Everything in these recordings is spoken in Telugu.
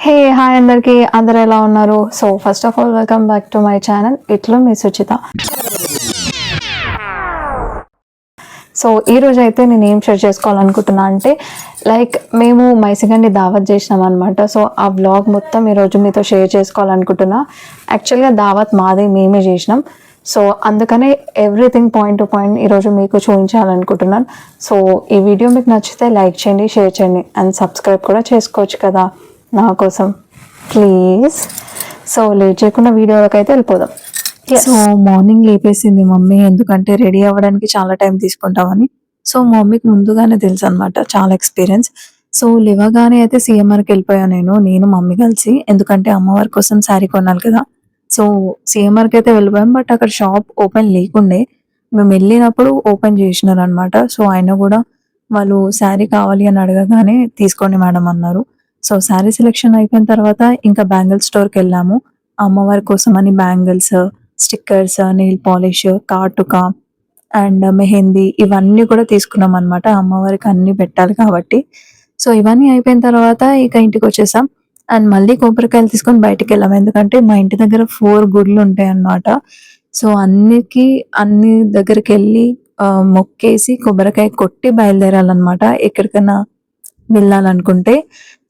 హే హాయ్ అందరికి అందరు ఎలా ఉన్నారు? So first of all welcome back to my channel ఇట్లు మీ సుచిత. సో ఈ రోజు అయితే నేను ఏం షేర్ చేసుకోవాలనుకుంటున్నా అంటే మేము మైసిగండి దావత్ చేసినాం అనమాట. సో ఆ వ్లాగ్ మొత్తం ఈరోజు మీతో షేర్ చేసుకోవాలనుకుంటున్నా. యాక్చువల్గా దావత్ మాది మేమే చేసినాం. సో అందుకనే ఎవ్రీథింగ్ పాయింట్ టు పాయింట్ ఈరోజు మీకు చూపించాలనుకుంటున్నాను. సో ఈ వీడియో మీకు నచ్చితే లైక్ చేయండి, షేర్ చేయండి అండ్ సబ్స్క్రైబ్ కూడా చేసుకోవచ్చు కదా నా కోసం ప్లీజ్. సో లేట్ చేయకుండా వీడియోలోకి అయితే వెళ్ళిపోదాం. సో మార్నింగ్ లేపేసింది మమ్మీ, ఎందుకంటే రెడీ అవ్వడానికి చాలా టైం తీసుకుంటామని. సో మమ్మీకి ముందుగానే తెలుసు అనమాట, చాలా ఎక్స్పీరియన్స్. సో లేవగానే అయితే సిఎంఆర్కి వెళ్ళిపోయాను నేను మమ్మీ కలిసి, ఎందుకంటే అమ్మవారి కోసం శారీ కొనాలి కదా. సో సిఎంఆర్కి అయితే వెళ్ళిపోయాం, బట్ అక్కడ షాప్ ఓపెన్ లేకుండే. మేము వెళ్ళినప్పుడు ఓపెన్ చేసినారు అనమాట. సో ఆయన కూడా వాళ్ళు శారీ కావాలి అని అడగగానే తీసుకోండి మేడం అన్నారు. సో శారీ సెలెక్షన్ అయిపోయిన తర్వాత ఇంకా బ్యాంగిల్ స్టోర్కి వెళ్ళాము. అమ్మవారి కోసం అని బ్యాంగిల్స్, స్టిక్కర్స్, నెయిల్ పాలిష్, కాటుక అండ్ మెహందీ ఇవన్నీ కూడా తీసుకున్నాం అనమాట. అమ్మవారికి అన్ని పెట్టాలి కాబట్టి. సో ఇవన్నీ అయిపోయిన తర్వాత ఇక ఇంటికి వచ్చేసాం అండ్ మళ్ళీ కొబ్బరికాయలు తీసుకొని బయటికి వెళ్ళాం, ఎందుకంటే మా ఇంటి దగ్గర 4 గుడులు ఉంటాయి అన్నమాట. సో అన్ని దగ్గరికి వెళ్ళి మొక్కేసి కొబ్బరికాయ కొట్టి బయలుదేరాలన్నమాట ఎక్కడికైనా వెళ్ళాలనుకుంటే.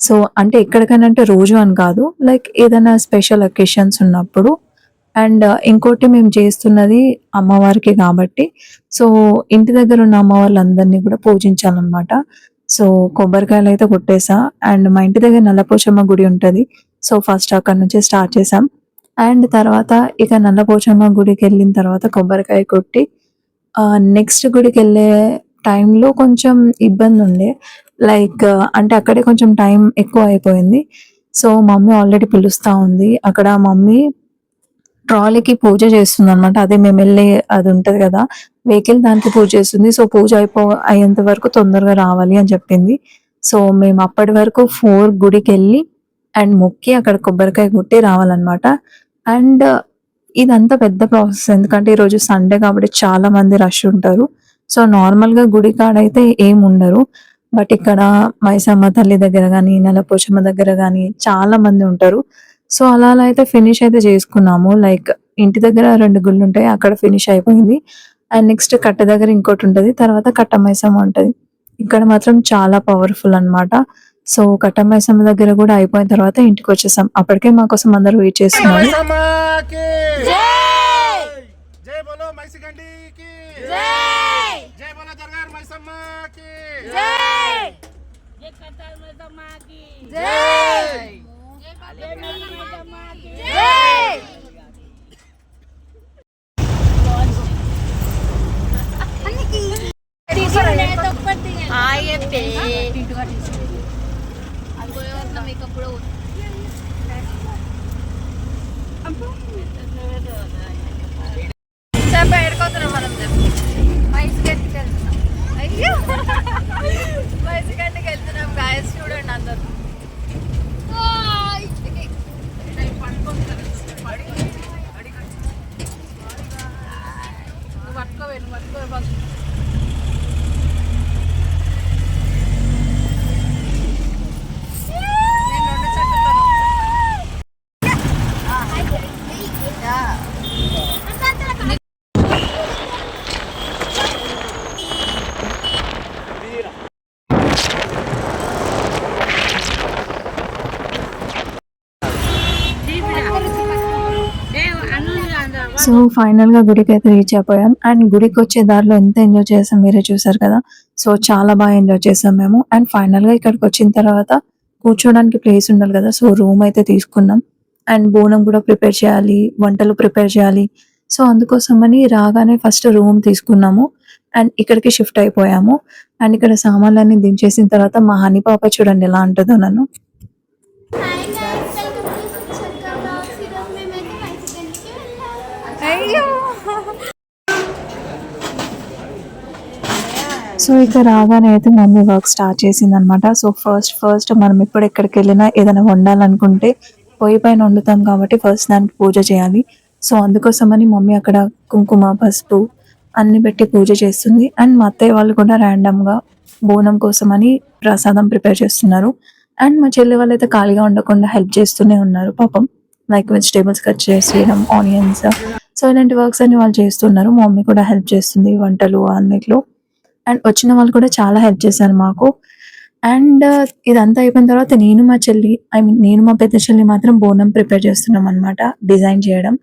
సో అంటే ఎక్కడికైనా అంటే రోజు అని కాదు, ఏదైనా స్పెషల్ అకేషన్స్ ఉన్నప్పుడు. అండ్ ఇంకోటి మేము చేస్తున్నది అమ్మవారికి కాబట్టి, సో ఇంటి దగ్గర ఉన్న అమ్మవార్లందరినీ కూడా పూజించాలన్నమాట. సో కొబ్బరికాయలు అయితే కొట్టేసా అండ్ మా ఇంటి దగ్గర నల్లపోచమ్మ గుడి ఉంటది. సో ఫస్ట్ అక్కడ నుంచి స్టార్ట్ చేసాం అండ్ తర్వాత ఇక నల్లపోచమ్మ గుడికి వెళ్ళిన తర్వాత కొబ్బరికాయ కొట్టి నెక్స్ట్ గుడికి వెళ్ళే టైంలో కొంచెం ఇబ్బంది ఉండే, అంటే అక్కడే కొంచెం టైం ఎక్కువ అయిపోయింది. సో మమ్మీ ఆల్రెడీ పిలుస్తా ఉంది. అక్కడ మమ్మీ ట్రాలీకి పూజ చేస్తుంది అనమాట. అదే మేము వెళ్ళే అది ఉంటది కదా వెహికల్, దానికి పూజ చేస్తుంది. సో పూజ అయ్యేంత వరకు తొందరగా రావాలి అని చెప్పింది. సో మేము అప్పటి వరకు 4 గుడికి వెళ్ళి అండ్ మొక్కి అక్కడ కొబ్బరికాయ కొట్టి రావాలన్నమాట. అండ్ ఇదంతా పెద్ద ప్రాసెస్, ఎందుకంటే ఈరోజు సండే కాబట్టి చాలా మంది రష్ ఉంటారు. సో నార్మల్ గా గుడి కాడ అయితే ఏం ఉండరు, బట్ ఇక్కడ మైసమ్మ తల్లి దగ్గర కానీ నల్లపోచమ్మ దగ్గర కానీ చాలా మంది ఉంటారు. సో అలా అలా అయితే ఫినిష్ అయితే చేసుకున్నాము. ఇంటి దగ్గర 2 గుళ్ళు ఉంటాయి, అక్కడ ఫినిష్ అయిపోయింది. అండ్ నెక్స్ట్ కట్ట దగ్గర ఇంకోటి ఉంటది, తర్వాత కట్ట మైసమ్మ ఉంటది. ఇక్కడ మాత్రం చాలా పవర్ఫుల్ అన్నమాట. సో కట్ట మైసమ్మ దగ్గర కూడా అయిపోయిన తర్వాత ఇంటికి వచ్చేసాం. అప్పటికే మా కోసం అందరూ వెయిట్ చేస్తున్నారు. మైసిగండికి వెళ్తున్నాం గాయస్, చూడండి అందరు. సో ఫైనల్ గా గుడికి అయితే రీచ్ అయిపోయాం అండ్ గుడికి వచ్చే దారిలో ఎంత ఎంజాయ్ చేసాం మీరే చూసారు కదా. సో చాలా బాగా ఎంజాయ్ చేసాం మేము. అండ్ ఫైనల్ గా ఇక్కడికి వచ్చిన తర్వాత కూర్చోడానికి ప్లేస్ ఉండాలి కదా, సో రూమ్ అయితే తీసుకున్నాం. అండ్ బోనం కూడా ప్రిపేర్ చేయాలి, వంటలు ప్రిపేర్ చేయాలి. సో అందుకోసమని రాగానే ఫస్ట్ రూమ్ తీసుకున్నాము అండ్ ఇక్కడికి షిఫ్ట్ అయిపోయాము. అండ్ ఇక్కడ సామాన్లన్నీ దించేసిన తర్వాత మా హనీ పాప చూడండి ఎలా ఉంటుందో నన్ను. సో ఇక రాగానే అయితే మమ్మీ వర్క్ స్టార్ట్ చేసింది అనమాట. సో ఫస్ట్ మనం ఇప్పుడు ఎక్కడికి వెళ్ళినా ఏదైనా వండాలనుకుంటే పొయ్యి పైన వండుతాం కాబట్టి ఫస్ట్ దానికి పూజ చేయాలి. సో అందుకోసమని మమ్మీ అక్కడ కుంకుమ, పసుపు అన్ని పెట్టి పూజ చేస్తుంది. అండ్ మా అత్తయ్య వాళ్ళు కూడా ర్యాండమ్ గా బోనం కోసమని ప్రసాదం ప్రిపేర్ చేస్తున్నారు. అండ్ మా చెల్లి వాళ్ళైతే ఖాళీగా ఉండకుండా హెల్ప్ చేస్తూనే ఉన్నారు పాపం. లైక్ వెజిటేబుల్స్ కట్ చేసేయడం, ఆనియన్స్, సో ఇలాంటి వర్క్స్ అన్ని వాళ్ళు చేస్తున్నారు. మా మమ్మీ కూడా హెల్ప్ చేస్తుంది వంటలు అన్నిట్లో. అండ్ వచ్చిన వాళ్ళు కూడా చాలా హెల్ప్ చేశారు మాకు. అండ్ ఇదంతా అయిపోయిన తర్వాత మా చెల్లి నేను మా పెద్ద చెల్లి మాత్రం బోనం ప్రిపేర్ చేస్తున్నాం అనమాట, డిజైన్ చేయడం.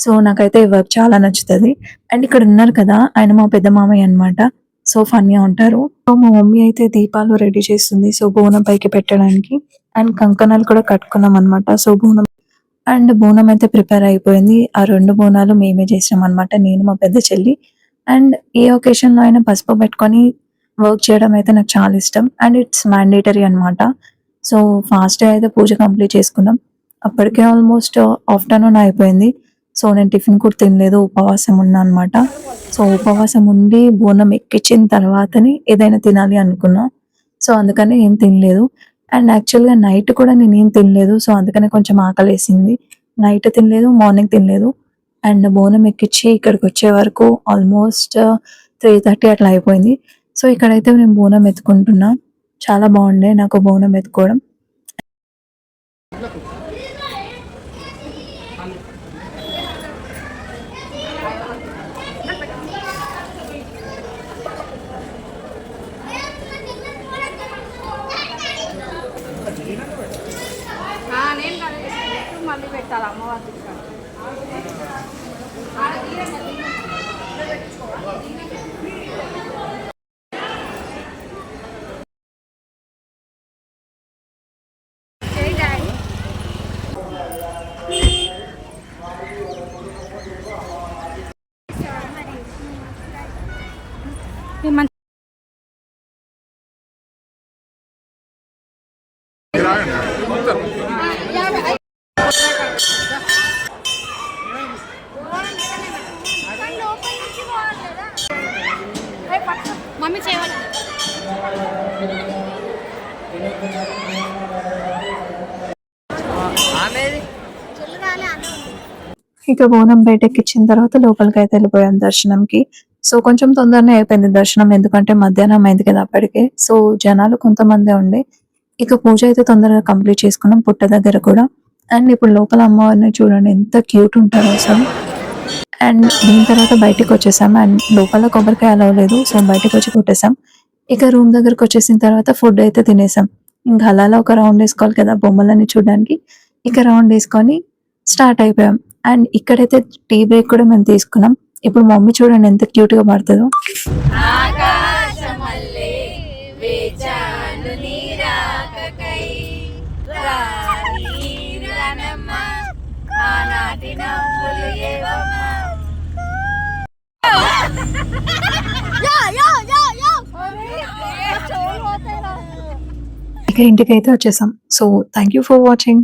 సో నాకైతే ఈ వర్క్ చాలా నచ్చుతది. అండ్ ఇక్కడ ఉన్నారు కదా, ఆయన మా పెద్ద మామయ్య అన్నమాట. సో ఫన్నీగా ఉంటారు. సో మా మమ్మీ అయితే దీపాలు రెడీ చేస్తుంది, సో బోనం పైకి పెట్టడానికి. అండ్ కంకణాలు కూడా కట్టుకున్నాం అనమాట. సో బోనం అయితే ప్రిపేర్ అయిపోయింది. ఆ 2 బోనాలు మేమే చేసాం అనమాట, నేను మా పెద్ద చెల్లి. అండ్ ఏ ఒకేషన్ లో అయినా పసుపు పెట్టుకొని వర్క్ చేయడం అయితే నాకు చాలా ఇష్టం. అండ్ ఇట్స్ మ్యాండేటరీ అన్నమాట. సో ఫాస్ట్ అయితే పూజ కంప్లీట్ చేసుకున్నాం. అప్పటికే ఆల్మోస్ట్ ఆఫ్టర్నూన్ అయిపోయింది. సో నేను టిఫిన్ కూడా తినలేదు, ఉపవాసం ఉన్నా అనమాట. సో ఉపవాసం ఉండి బోనం ఎక్కించిన తర్వాతనే ఏదైనా తినాలి అనుకున్నా. సో అందుకని ఏం తినలేదు. అండ్ యాక్చువల్గా నైట్ కూడా నేను ఏం తినలేదు. సో అందుకనే కొంచెం ఆకలేసింది. నైట్ తినలేదు, మార్నింగ్ తినలేదు. అండ్ బోనం ఎక్కించి ఇక్కడికి వచ్చే వరకు ఆల్మోస్ట్ 3:30 అట్లా అయిపోయింది. సో ఇక్కడైతే నేను బోనం ఎత్తుకుంటున్నా. చాలా బాగుండే నాకు బోనం ఎత్తుకోవడం. మళ్ళీ పెట్టాలి అమ్మవారి మమ్మీ చేయాలి. ఇక బోనం బయటెక్కిచ్చిన తర్వాత లోపలికి అయితే వెళ్ళిపోయాం దర్శనంకి. సో కొంచెం తొందరనే అయిపోయింది దర్శనం, ఎందుకంటే మధ్యాహ్నం అయింది కదా అప్పటికే. సో జనాలు కొంతమందే ఉండే. ఇక పూజ అయితే తొందరగా కంప్లీట్ చేసుకున్నాం పుట్ట దగ్గర కూడా. అండ్ ఇప్పుడు లోపల అమ్మవారిని చూడండి ఎంత క్యూట్ ఉంటారో అసలు. అండ్ దీని తర్వాత బయటికి వచ్చేసాం. అండ్ లోపల కొబ్బరికాయ అలవలేదు, సో బయటకు వచ్చి కొట్టేసాం. ఇక రూమ్ దగ్గరకు వచ్చేసిన తర్వాత ఫుడ్ అయితే తినేసాం. ఇంకా అలా ఒక రౌండ్ వేసుకోవాలి కదా బొమ్మలన్నీ చూడడానికి. ఇక రౌండ్ వేసుకొని స్టార్ట్ అయిపోయాం. అండ్ ఇక్కడైతే టీ బ్రేక్ కూడా మేము తీసుకున్నాం. ఇప్పుడు మా మమ్మీ చూడండి ఎంత క్యూట్ గా పడుతుందో. ఆకాశమల్లే వేచాను నీరాకకై రానమ్మ ఆనాటి నవ్వులు ఏవమ్మ. ఇక ఇంటికి అయితే వచ్చేసాం. So thank you for watching.